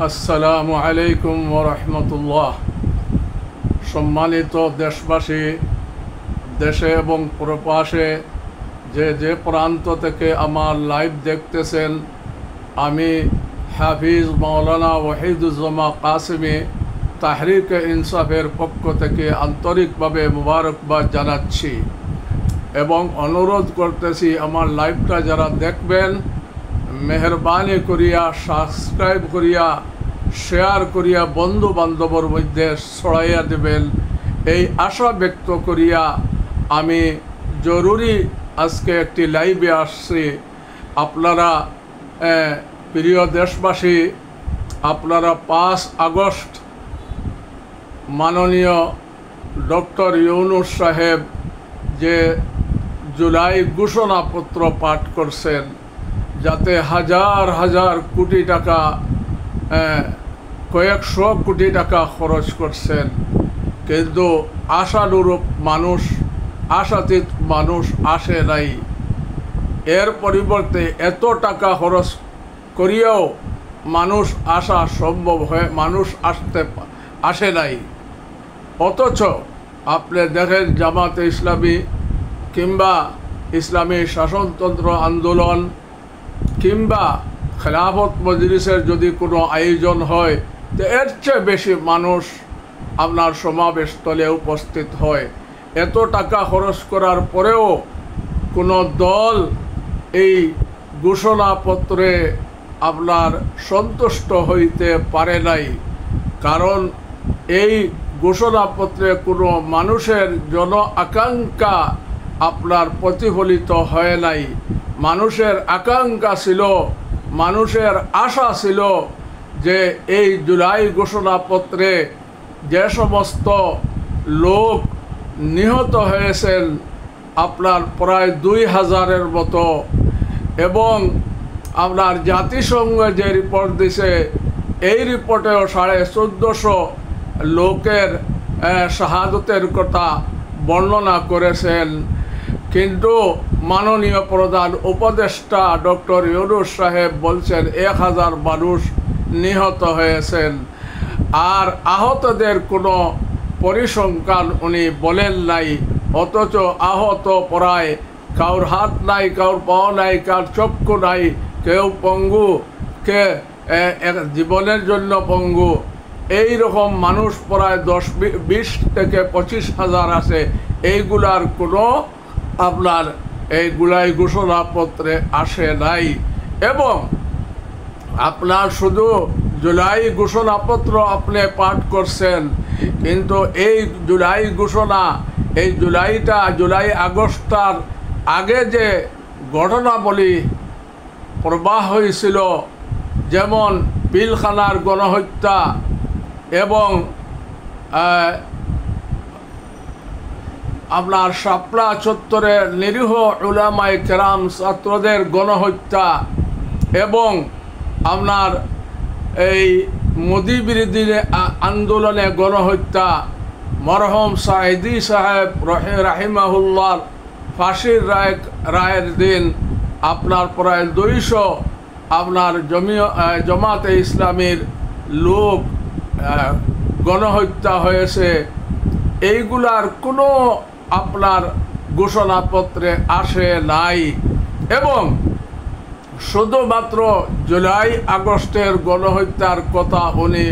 আসসালামু আলাইকুম ওয়া রাহমাতুল্লাহ। সম্মানিত দেশবাসী, দেশে এবং প্রবাসে যে প্রান্ত থেকে আমার লাইভ দেখতেছেন, আমি হাফিজ মাওলানা ওয়াহিদুজ্জামান কাসেমি তাহরিকে ইনসাফের পক্ষ থেকে আন্তরিকভাবে মুবারকবাদ জানাচ্ছি এবং অনুরোধ করতেছি আমার লাইভটা যারা দেখবেন মেহরবানি করিয়া সাবস্ক্রাইব করিয়া শেয়ার করিয়া বন্ধু বান্ধবর মধ্যে ছড়াইয়া দেবেন, এই আশা ব্যক্ত করিয়া আমি জরুরি আজকে একটি লাইভে আসছি। আপনারা প্রিয় দেশবাসী, আপনারা 5 আগস্ট মাননীয় ডক্টর ইউনূস সাহেব যে জুলাই ঘোষণাপত্র পাঠ করছেন, যাতে হাজার হাজার কোটি টাকা কয়েকশো কোটি টাকা খরচ করছেন, কিন্তু আশানুরূপ মানুষ, আশাতীত মানুষ আসে নাই। এর পরিবর্তে এত টাকা খরচ করিয়াও মানুষ আসা সম্ভব হয়, মানুষ আসে নাই। অথচ আপনি দেখেন জামাতে ইসলামী কিংবা ইসলামী শাসনতন্ত্র আন্দোলন কিংবা খেলাফত মজলিসের যদি কোনো আয়োজন হয়, তো এর চেয়ে বেশি মানুষ আপনার সমাবেশস্থলে উপস্থিত হয়। এত টাকা খরচ করার পরেও কোনো দল এই ঘোষণাপত্রে আপনার সন্তুষ্ট হইতে পারে নাই, কারণ এই ঘোষণাপত্রে কোনো মানুষের জন আকাঙ্ক্ষা আপনার প্রতিফলিত হয় নাই। মানুষের আকাঙ্ক্ষা ছিল, মানুষের আশা ছিল যে এই জুলাই ঘোষণাপত্রে যে সমস্ত লোক নিহত হয়েছেন আপনার প্রায় 2000-এর মতো, এবং আপনার জাতিসংঘ যে রিপোর্ট দিছে এই রিপোর্টেও 1450 লোকের শাহাদতের কথা বর্ণনা করেছেন, কিন্তু মাননীয় প্রধান উপদেষ্টা ডক্টর ইউনূস সাহেব বলছেন 1000 মানুষ নিহত হয়েছেন, আর আহতদের কোনো পরিসংখ্যান উনি বলেন নাই। অথচ আহত প্রায় কারোর হাত নাই, কারোর পাও নাই, কারোর চক্ষু নাই, কেউ পঙ্গু, কে জীবনের জন্য পঙ্গু, এই রকম মানুষ প্রায় 10-20 থেকে 25,000 আছে। এইগুলার কোনো আপনার এইগুলাই ঘোষণাপত্রে আসে নাই। এবং আপনার শুধু জুলাই ঘোষণাপত্র আপনি পাঠ করছেন, কিন্তু এই জুলাই ঘোষণা, এই জুলাই আগস্টটার আগে যে ঘটনাবলী প্রবাহ হয়েছিল, যেমন পিলখানার গণহত্যা এবং আপনার শাপলা চত্বরে নিরীহ উলামায়ে কেরাম ছাত্রদের গণহত্যা, এবং আপনার এই মোদি বিরোধী আন্দোলনে গণহত্যা, মরহুম সাঈদী সাহেব রাহিমাহুল্লাহর ফাঁসির রায়ের দিন আপনার প্রায় 200 আপনার জামাতে ইসলামীর লোক গণহত্যা হয়েছে। এইগুলার কোনো আপনার ঘোষণাপত্রে আসে নাই। এবং শুধুমাত্র জুলাই আগস্টের গণহত্যার কথা উনি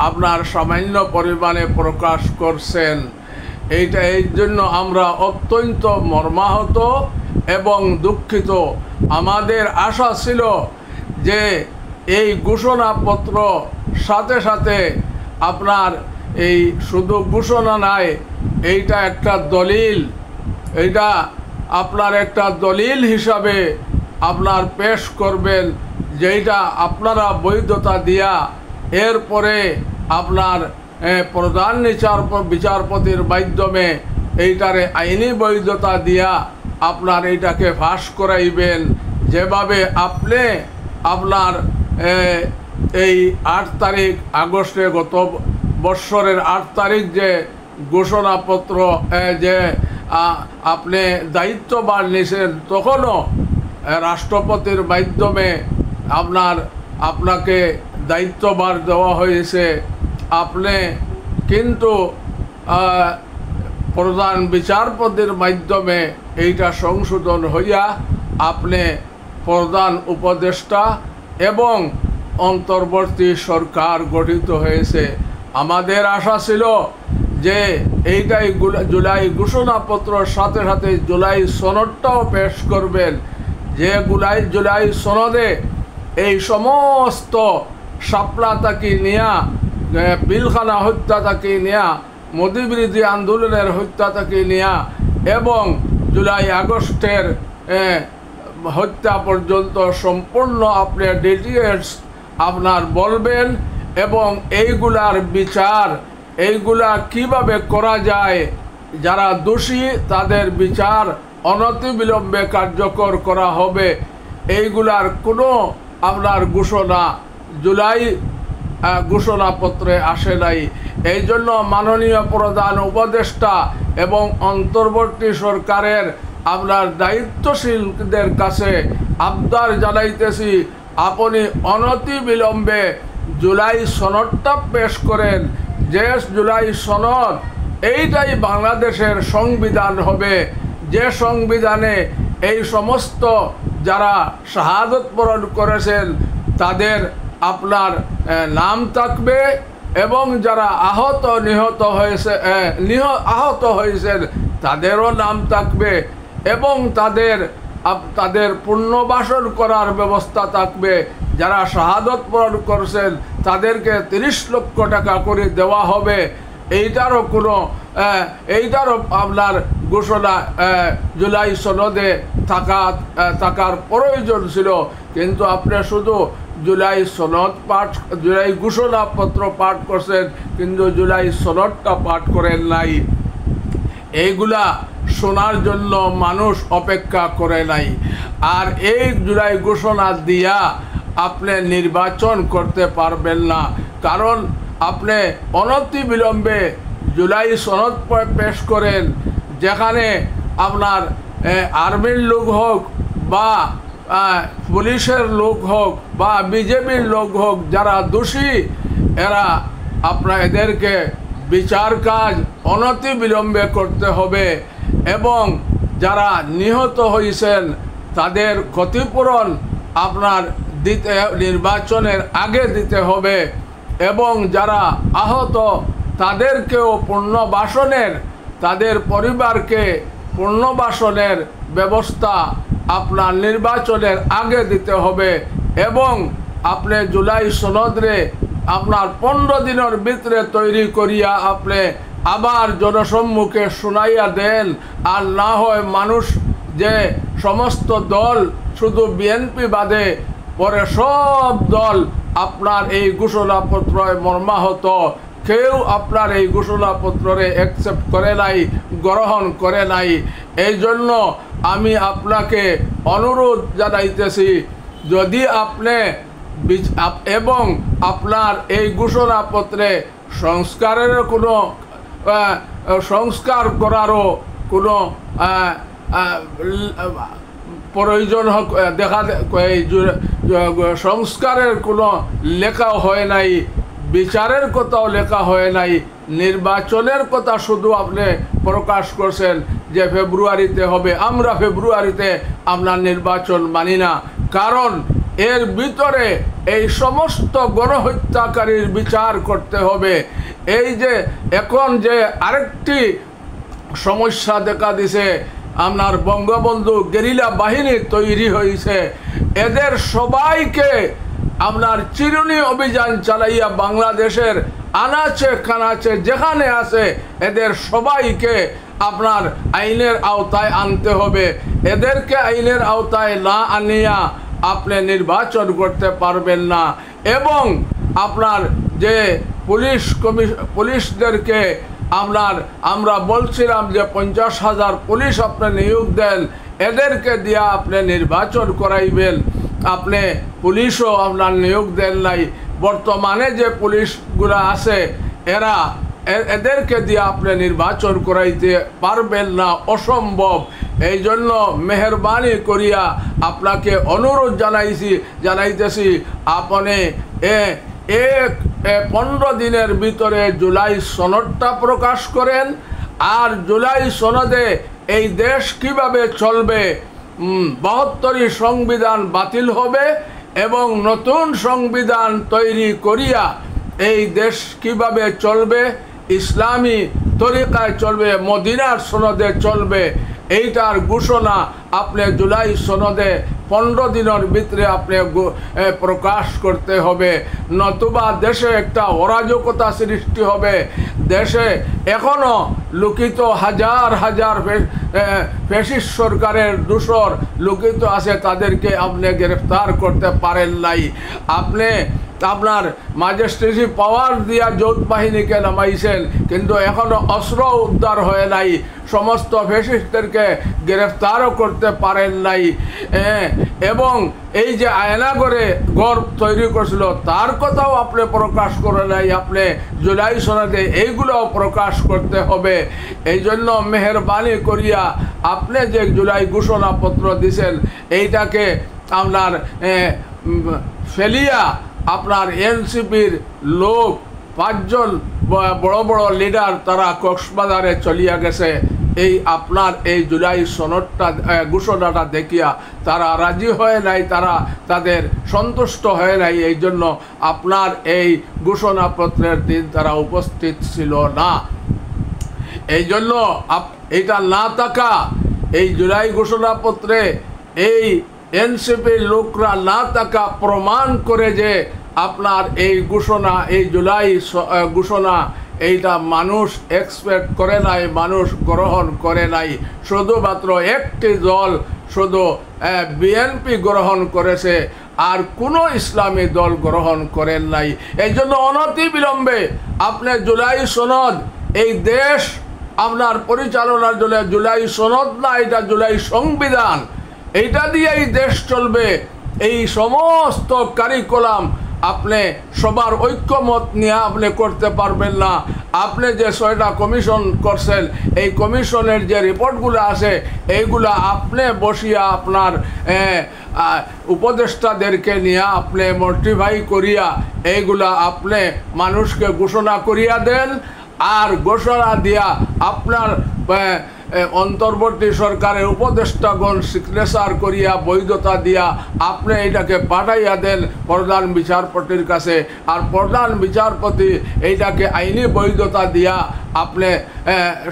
আপনার সামান্য পরিমাণে প্রকাশ করছেন। এই জন্য আমরা অত্যন্ত মর্মাহত এবং দুঃখিত। আমাদের আশা ছিল যে এই ঘোষণাপত্র সাথে সাথে আপনার এই শুধু ঘোষণা নাই, এইটা একটা দলিল, এইটা আপনার একটা দলিল হিসাবে আপনার পেশ করবেন, যেইটা আপনারা বৈধতা দিয়া এরপরে আপনার প্রধান বিচারপতির মাধ্যমে এইটারে আইনি বৈধতা দিয়া আপনার এইটাকে ফাঁস করাইবেন। যেভাবে আপনি আপনার এই 8 তারিখ আগস্টে গত বৎসরের 8 তারিখ যে ঘোষণাপত্র যে আপনি দায়িত্বভার নিয়েছেন, তখনও রাষ্ট্রপতির মাধ্যমে আপনাকে দায়িত্বভার দেওয়া হয়েছে, আপনি কিন্তু প্রধান বিচারপতির মাধ্যমে এইটা সংশোধন হইয়া আপনি প্রধান উপদেষ্টা এবং অন্তর্বর্তী সরকার গঠিত হয়েছে। আমাদের আশা ছিল যে এইটাই জুলাই ঘোষণাপত্রের সাথে সাথে জুলাই সনদটাও পেশ করবেন, যে জুলাই সনদে এই সমস্ত শাপলা তাকি নিয়া, পিলখানা হত্যা তাকি নিয়া, মোদী বিরোধী আন্দোলনের হত্যা তাকি নিয়া এবং জুলাই আগস্টের হত্যা পর্যন্ত সম্পূর্ণ আপনি ডিটেলস আপনার বলবেন এবং এইগুলার বিচার, এইগুলা কিভাবে করা যায়, যারা দোষী তাদের বিচার অনতিবিলম্বে কার্যকর করা হবে, এইগুলার কোনো আপনার ঘোষণা জুলাই ঘোষণাপত্রে আসে নাই। এই জন্য মাননীয় প্রধান উপদেষ্টা এবং অন্তর্বর্তী সরকারের আপনার দায়িত্বশীলদের কাছে আবদার জানাইতেছি, আপনি অনতিবিলম্বে জুলাই সনদটা পেশ করেন। যে জুলাই সনদ এইটাই বাংলাদেশের সংবিধান হবে, যে সংবিধানে এই সমস্ত যারা শাহাদত বরণ করেছেন তাদের আপনার নাম থাকবে এবং যারা আহত হয়েছেন তাদেরও নাম থাকবে এবং তাদের পুনর্বাসন করার ব্যবস্থা থাকবে। যারা শাহাদত বরণ করেছেন তাদেরকে 30 লক্ষ টাকা করে দেওয়া হবে। এইটারও আপনার ঘোষণা জুলাই সনদে থাকার প্রয়োজন ছিল, কিন্তু আপনি শুধু জুলাই ঘোষণাপত্র পাঠ করছেন কিন্তু জুলাই সনদটা পাঠ করেন নাই। এইগুলা শোনার জন্য মানুষ অপেক্ষা করে নাই। আর এই জুলাই ঘোষণা দিয়া আপনি নির্বাচন করতে পারবেন না, কারণ আপনি অনতিবিলম্বে জুলাই সনদ পেশ করেন, যেখানে আপনার আর্মির লোক হোক বা পুলিশের লোক হোক বা বিজেপির লোক হোক, যারা দোষী এদেরকে বিচার কাজ অনতিবিলম্বে করতে হবে এবং যারা নিহত হয়েছেন তাদের ক্ষতিপূরণ আপনার নির্বাচনের আগে দিতে হবে এবং যারা আহত তাদেরকেও তাদের পরিবারকে পুনর্বাসনের ব্যবস্থা আপনার নির্বাচনের আগে দিতে হবে এবং আপনি জুলাই সনদরে আপনার 15 দিনের ভিতরে তৈরি করিয়া আপনি আবার জনসম্মুখে শুনাইয়া দেন। আর না হয় মানুষ, যে সমস্ত দল শুধু বিএনপি বাদে পরে সব দল আপনার এই ঘোষণাপত্রে মর্মাহত, কেউ আপনার এই ঘোষণাপত্রে অ্যাকসেপ্ট করে নাই, গ্রহণ করে নাই। এই জন্য আমি আপনাকে অনুরোধ জানাইতেছি, যদি আপনি এবং আপনার এই ঘোষণাপত্রে সংস্কার করারও কোনো প্রয়োজন সংস্কারের কোনো লেখা হয় নাই, বিচারের কথাও লেখা হয় নাই, নির্বাচনের কথা শুধু আপনি প্রকাশ করছেন যে ফেব্রুয়ারিতে হবে। আমরা ফেব্রুয়ারিতে আপনার নির্বাচন মানি না, কারণ এর ভিতরে এই সমস্ত গণহত্যাকারীর বিচার করতে হবে। এই যে এখন যে আরেকটি সমস্যা দেখা দিছে, আপনার বঙ্গবন্ধু গেরিলা বাহিনী তৈরি হয়েছে, এদের সবাইকে আপনার চিরুনি অভিযান চালাইয়া বাংলাদেশের আনাচে কানাচে যেখানে আছে এদের সবাইকে আপনার আইনের আওতায় আনতে হবে। এদেরকে আইনের আওতায় না আনিয়া আপনি নির্বাচন করতে পারবেন না। এবং আপনার যে পুলিশদেরকে আমরা বলছিলাম যে 50,000 পুলিশ আপনি নিয়োগ দেন, এদেরকে দিয়া আপনি নির্বাচন করাইবেন, আপনি পুলিশও আপনার নিয়োগ দেন নাই। বর্তমানে যে পুলিশগুলা আছে এদেরকে দিয়ে আপনি নির্বাচন করাইতে পারবেন না, অসম্ভব। এই জন্য মেহরবানি করিয়া আপনাকে অনুরোধ জানাইতেছি, আপনি 15 দিনের ভিতরে জুলাই সনদটা প্রকাশ করেন। আর জুলাই সনদে এই দেশ কিভাবে চলবে, 72টি সংবিধান বাতিল হবে এবং নতুন সংবিধান তৈরি করিয়া এই দেশ কিভাবে চলবে, ইসলামী তরিকায় চলবে, মদিনার সনদে চলবে, এইটার ঘোষণা আপনি জুলাই সনদে 15 দিনের ভিতরে আপনি প্রকাশ করতে হবে, নতুবা দেশে একটা অরাজকতা সৃষ্টি হবে। দেশে এখনো লুকিত হাজার হাজার ফ্যাসিস্ট সরকারের দোসর লুকিত আছে, তাদেরকে আপনি গ্রেফতার করতে পারেন নাই। আপনি আপনার ম্যাজিস্ট্রেসি পাওয়ার দিয়া যৌথ বাহিনীকে নামাইছেন, কিন্তু এখনো অস্ত্র উদ্ধার হয় নাই, সমস্ত ফ্যাসিস্টদেরকে গ্রেফতারও করতে পারেন নাই। এবং এই যে আয়নাগরে ঘর তৈরি করছিল তার কথাও আপনি প্রকাশ করে নাই। আপনি জুলাই সনদে এইগুলোও প্রকাশ করতে হবে। এই জন্য মেহরবানি করিয়া আপনি যে জুলাই ঘোষণাপত্র দিছেন এইটাকে আপনার ফেলিয়া আপনার এনসিপির লোক 5 জন বড় বড় লিডার তারা কক্সবাজারে চলিয়া গেছে। এই আপনার এই জুলাই সনদটা ঘোষণাটা দেখিয়া তারা রাজি হয় নাই, তারা তাদের সন্তুষ্ট হয় নাই। এই জন্য আপনার এই ঘোষণাপত্রের দিন তারা উপস্থিত ছিল না। এই জন্য এটা না থাকা, এই জুলাই ঘোষণাপত্রে এই এনসিপির লোকরা না থাকা প্রমাণ করে যে আপনার এই ঘোষণা, এই জুলাই ঘোষণা এইটা মানুষ এক্সপেক্ট করে নাই, মানুষ গ্রহণ করে নাই। শুধুমাত্র একটি দল, শুধু বিএনপি গ্রহণ করেছে, আর কোনো ইসলামী দল গ্রহণ করেন নাই। এই জন্য অনতি বিলম্বে আপনি জুলাই সনদ, এই দেশ আপনার পরিচালনার জন্য জুলাই সনদ না, এটা জুলাই সংবিধান, এইটা দিয়েই দেশ চলবে। এই সমস্ত কারিকুলাম আপনি সবার ঐক্যমত নিয়ে আপনি করতে পারবেন না। আপনি যে 6টা কমিশন করছেন, এই কমিশনের যে রিপোর্টগুলো আছে এইগুলা আপনি বসিয়া আপনার উপদেষ্টাদেরকে নিয়ে আপনি মোটিফাই করিয়া এইগুলা আপনি মানুষকে ঘোষণা করিয়া দেন। আর ঘোষণা দিয়া আপনার অন্তর্বর্তী সরকারের উপদেষ্টাগণ সিগনেচার করিয়া বৈধতা দিয়া আপনি এটাকে পাঠাইয়া দেন প্রধান বিচারপতির কাছে। আর প্রধান বিচারপতি এইটাকে আইনি বৈধতা দিয়া আপনি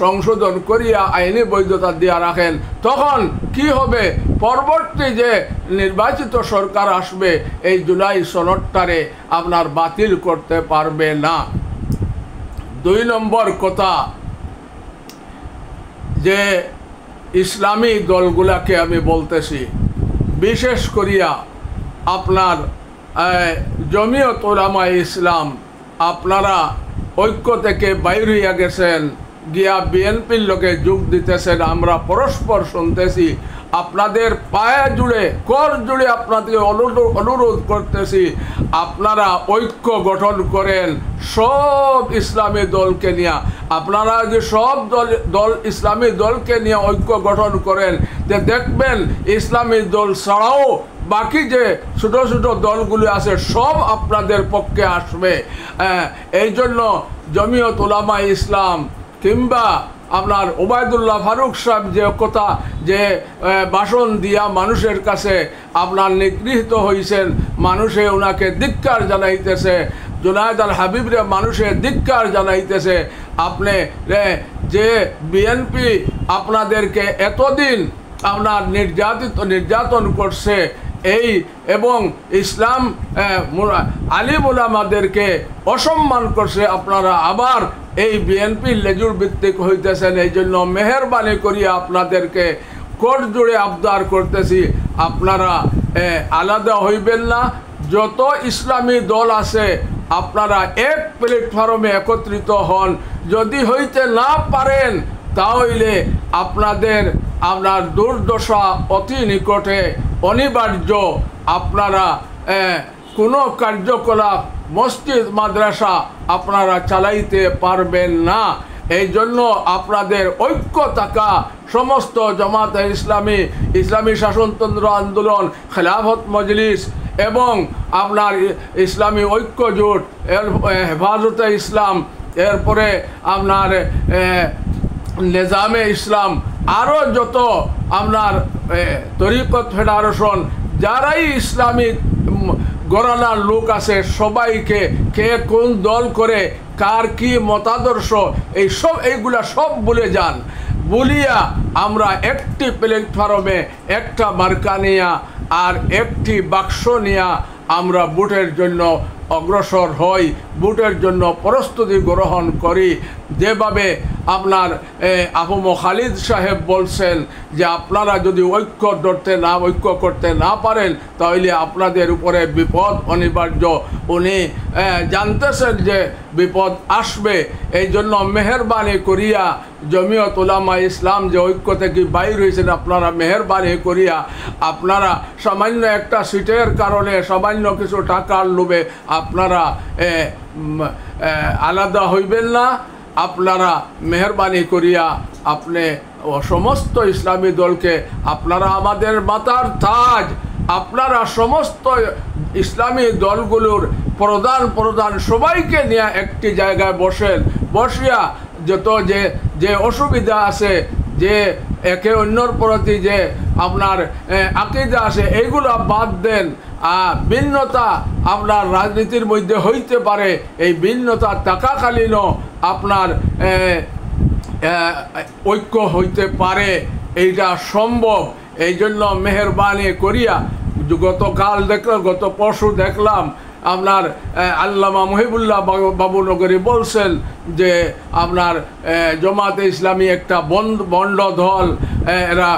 সংশোধন করিয়া আইনি বৈধতা দিয়া রাখেন। তখন কি হবে, পরবর্তী যে নির্বাচিত সরকার আসবে এই জুলাই সনদটারে আপনার বাতিল করতে পারবে না। 2 নম্বর কথা, যে ইসলামী দলগুলাকে আমি বলতেছি, বিশেষ করিয়া আপনার জমিয়ত উলামায়ে ইসলাম, আপনারা ঐক্য থেকে বাইর হইয়া গেছেন, গিয়া বিএনপির লোকে যোগ দিতেছেন। আমরা পরস্পর শুনতেছি, আপনাদের পায়ে জুড়ে কর জুড়ে আপনাদের অনুরোধ করতেছি, আপনারা ঐক্য গঠন করেন সব ইসলামী দলকে নিয়ে। আপনারা যে সব দল ইসলামী দলকে নিয়ে ঐক্য গঠন করেন, যে দেখবেন ইসলামী দল ছাড়াও বাকি যে ছোটো ছোটো দলগুলি আছে সব আপনাদের পক্ষে আসবে। এই জন্য জমিয়ত উলামায়ে ইসলাম কিংবা আপনার ওবায়দুল্লাহ ফারুক সাহেব যে কথা, যে ভাষণ দিয়া মানুষের কাছে আপনার নিগৃহীত হয়েছেন, মানুষে ওনাকে ধিক্কার জানাইতেছে, জুনায়েদ আল হাবিবরে মানুষে ধিক্কার জানাইতেছে। আপনি যে বিএনপি আপনাদেরকে এতদিন আপনার নির্যাতন করছে, এই এবং ইসলাম আলিম উলামাদেরকে অসম্মান করছে, আপনারা আবার এই বিএনপির লেজুর ভিত্তিক হইতেছেন। এই জন্য মেহরবানি করিয়া আপনাদেরকে কোর্ট জুড়ে আবদার করতেছি, আপনারা আলাদা হইবেন না। যত ইসলামী দল আছে আপনারা এক প্ল্যাটফর্মে একত্রিত হন। যদি হইতে না পারেন তাহলে আপনার দুর্দশা অতি নিকটে, অনিবার্য। আপনারা কোনো কার্যকলাপ মসজিদ মাদ্রাসা আপনারা চালাইতে পারবেন না। এই জন্য আপনাদের ঐক্য থাকা, সমস্ত জামাতে ইসলামী, ইসলামী শাসনতন্ত্র আন্দোলন, খেলাফত মজলিস এবং আপনার ইসলামী ঐক্য জোট, এর হেফাজতে ইসলাম, এরপরে আপনার নিজামে ইসলাম, আরও যত আপনার তরিকত ফেডারেশন, যারাই ইসলামিক গরানার লোক আছে, সবাইকে কে কোন দল করে, কার কি মতাদর্শ, এইগুলা সব ভুলে যান। বলিয়া আমরা একটি প্ল্যাটফর্মে একটা মার্কা নিয়া আর একটি বাক্স নিয়া আমরা ভোটের জন্য অগ্রসর হই, ভোটের জন্য প্রস্তুতি গ্রহণ করি। যেভাবে আপনার আবু খালিদ সাহেব বলছেন যে আপনারা যদি ঐক্য করতে না পারেন তাহলে আপনাদের উপরে বিপদ অনিবার্য। উনি জানতেছেন যে বিপদ আসবে, এই জন্য মেহরবানি করিয়া জমিয়ত উলামা ইসলাম যে ঐক্য থেকে বাইর হয়েছেন, আপনারা মেহরবানি করিয়া আপনারা সামান্য একটা সিটের কারণে, সামান্য কিছু টাকার লোভে আপনারা আলাদা হইবেন না। আপনারা মেহরবানি করিয়া আপনি সমস্ত ইসলামী দলকে, আপনারা আমাদের মাথার তাজ, আপনারা সমস্ত ইসলামী দলগুলোর প্রধান সবাইকে নিয়ে একটি জায়গায় বসিয়া যত যে অসুবিধা আছে, যে একে অন্যর প্রতি যে আপনার আকীদা আছে, এইগুলো বাদ দেন। ভিন্নতা আপনার রাজনীতির মধ্যে হইতে পারে, এই ভিন্নতা থাকাকালীনও আপনার ঐক্য হইতে পারে, এইটা সম্ভব। এই জন্য মেহরবানি করিয়া গত পরশু দেখলাম আপনার আল্লামা মহিবুল্লাহ বাবুনগরী বলছেন যে আপনার জামাতে ইসলামী একটা বন্ড দল, এরা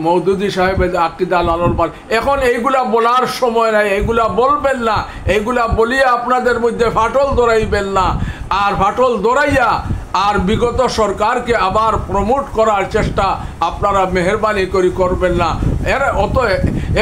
মওদুদি সাহেবের আকীদা লালন পালন। এখন এইগুলা বলার সময় নাই, এইগুলা বলবেন না, এইগুলা বলিয়া আপনাদের মধ্যে ফাটল ধরাইবেন না। আর ফাটল ধরাইয়া আর বিগত সরকারকে আবার প্রমোট করার চেষ্টা আপনারা মেহরবানি করবেন না।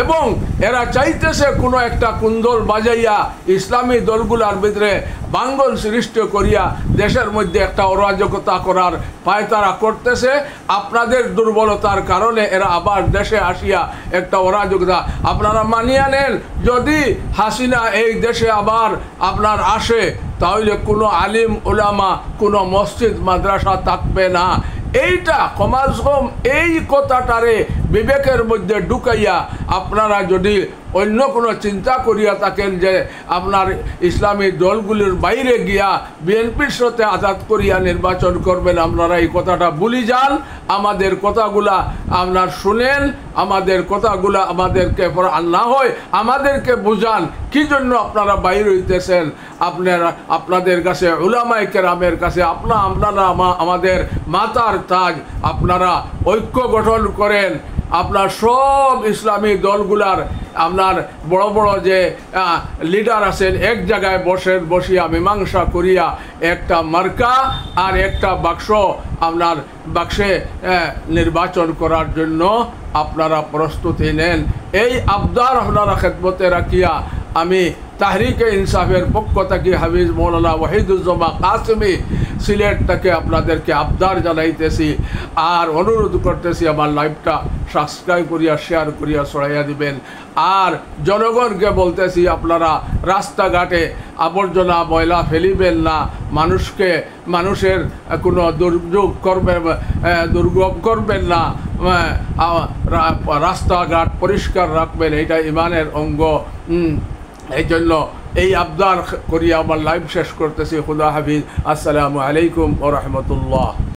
এবং এরা চাইতেছে কোনো একটা কুন্দল বাজাইয়া ইসলামী দলগুলার ভিতরে বাঙ্গল সৃষ্টি করিয়া দেশের মধ্যে একটা অরাজকতা করার পায়তারা করতেছে। আপনাদের দুর্বলতার কারণে এরা আবার দেশে আসিয়া একটা অরাজকতা আপনারা মানিয়ে নেন। যদি হাসিনা এই দেশে আবার আপনার আসে তাহলে কোনো আলিম উলামা, কোনো মসজিদ মাদ্রাসা থাকবে না। এইটা কমাস কম এই কথাটারে বিবেকের মধ্যে ঢুকাইয়া আপনারা যদি অন্য কোনো চিন্তা করিয়া থাকেন যে আপনার ইসলামী দলগুলির বাইরে গিয়া বিএনপির সাথে আজাদ করিয়া নির্বাচন করবেন, আপনারা এই কথাটা ভুলে যান। আমাদের কথাগুলা আপনার শুনেন, আমাদের কথাগুলা আমাদেরকে না হয় আমাদেরকে বুঝান কি জন্য আপনারা বাইরে হইতেছেন। আপনাদের কাছে উলামায়ে কেরামের কাছে আপনারা আমাদের মাথার তাজ, আপনারা ঐক্য গঠন করেন। আপনার সব ইসলামী দলগুলার আপনার বড় বড় যে লিডার আছেন এক জায়গায় বসিয়া মীমাংসা করিয়া একটা মার্কা আর একটা বাক্স আপনার বাক্সে নির্বাচন করার জন্য আপনারা প্রস্তুতি নেন। এই আবদার আপনারা খেদমতে রাখিয়া আমি তাহরিকে ইনসাফের পক্ষ থেকে হাফিজ মৌলানা ওয়াহিদুজ্জামান কাসেমি সিলেট থেকে আপনাদেরকে আবদার জানাইতেছি আর অনুরোধ করতেছি আমার লাইভটা সাবস্ক্রাইব করিয়া শেয়ার করিয়া ছড়াইয়া দিবেন। আর জনগণকে বলতেছি আপনারা রাস্তাঘাটে আবর্জনা ময়লা ফেলিবেন না, মানুষের কোনো দুর্ভোগ করবেন না, রাস্তাঘাট পরিষ্কার রাখবেন, এটা ইমানের অঙ্গ। এই জন্য এই আবদার করিয়া আমার লাইভ শেষ করতেছি। খুদা হাফিজ। আসসালামু আলাইকুম ওয়া রাহমাতুল্লাহ।